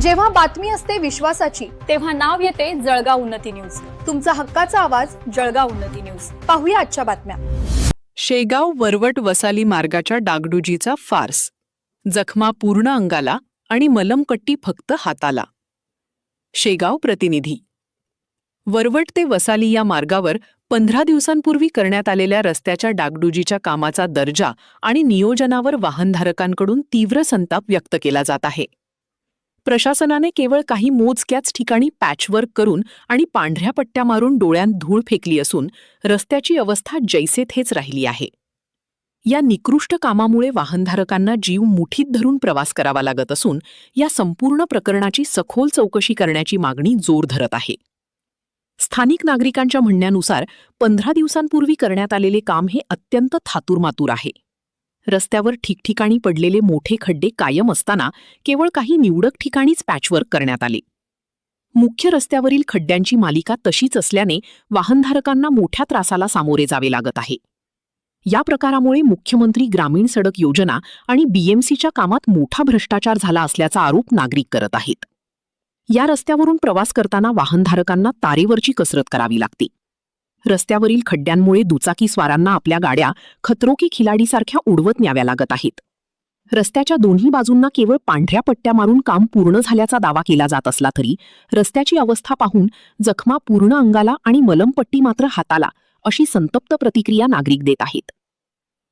जेव्हा बातमी असते विश्वासाची, तेव्हा नाव येते जळगाव उन्नती न्यूज. तुमचा हक्काचा आवाज जळगाव उन्नती न्यूज. पाहूया आजच्या बातम्या. शेगाव वरवट वसाली मार्गाच्या डागडुजीचा फार्स, जखमा पूर्ण अंगाला आणि मलमपट्टी फक्त हाताला. शेगाव प्रतिनिधी. वरवट ते वसाली या मार्गावर 15 दिवसांपूर्वी करण्यात आलेल्या रस्त्याच्या डागडुजीच्या कामाचा दर्जा आणि नियोजनावर वाहनधारकांकडून तीव्र संताप व्यक्त केला जात आहे. प्रशासनाने केवळ काही मोजक्याच ठिकाणी पॅचवर्क करून आणि पांढऱ्या पट्ट्या मारून डोळ्यांत धूळ फेकली असून रस्त्याची अवस्था जैसे थेच राहिली आहे. या निकृष्ट कामामुळे वाहनधारकांना जीव मुठीत धरून प्रवास करावा लागत असून या संपूर्ण प्रकरणाची सखोल चौकशी करण्याची मागणी जोर धरत आहे. स्थानिक नागरिकांच्या म्हणण्यानुसार 15 दिवसांपूर्वी करण्यात आलेले काम हे अत्यंत थातुरमातुर आहे. रस्त्यावर ठिकठिकाणी पडलेले मोठे खड्डे कायम असताना केवळ काही निवडक ठिकाणीच पॅचवर्क करण्यात आले. मुख्य रस्त्यावरील खड्ड्यांची मालिका तशीच असल्याने वाहनधारकांना मोठ्या त्रासाला सामोरे जावे लागत आहे. या प्रकारामुळे मुख्यमंत्री ग्रामीण सडक योजना आणि BMCच्या कामात मोठा भ्रष्टाचार झाला असल्याचा आरोप नागरिक करत आहेत. या रस्त्यावरून प्रवास करताना वाहनधारकांना तारेवरची कसरत करावी लागते. रस्त्यावरील खड्ड्यांमुळे दुचाकीस्वारांना आपल्या गाड्या खतरो की खिलाडीसारख्या उडवत न्याव्या लागत आहेत. रस्त्याच्या दोन्ही बाजूंना केवळ पांढऱ्या पट्ट्या मारून काम पूर्ण झाल्याचा दावा केला जात असला तरी रस्त्याची अवस्था पाहून जखमा पूर्ण अंगाला आणि मलमपट्टी मात्र हाताला अशी संतप्त प्रतिक्रिया नागरिक देत आहेत.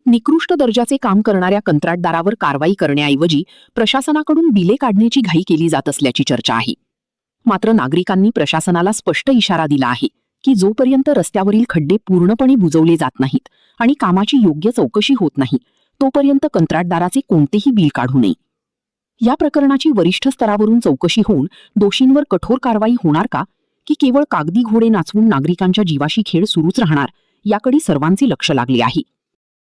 निकृष्ट दर्जाचे काम करणाऱ्या कंत्राटदारावर कारवाई करण्याऐवजी प्रशासनाकडून बिले काढण्याची घाई केली जात असल्याची चर्चा आहे. मात्र नागरिकांनी प्रशासनाला स्पष्ट इशारा दिला आहे की जोपर्यंत रस्त्यावरील खड्डे पूर्णपणे बुजवले जात नाहीत आणि कामाची योग्य चौकशी होत नाही तोपर्यंत कंत्राटदाराचे कोणतेही बिल काढू नये. या प्रकरणाची वरिष्ठ स्तरावरून चौकशी होऊन दोषींवर कठोर कारवाई होणार का की केवळ कागदी घोडे नाचवून नागरिकांच्या जीवाशी खेळ सुरूच राहणार याकडे सर्वांचे लक्ष लागले आहे.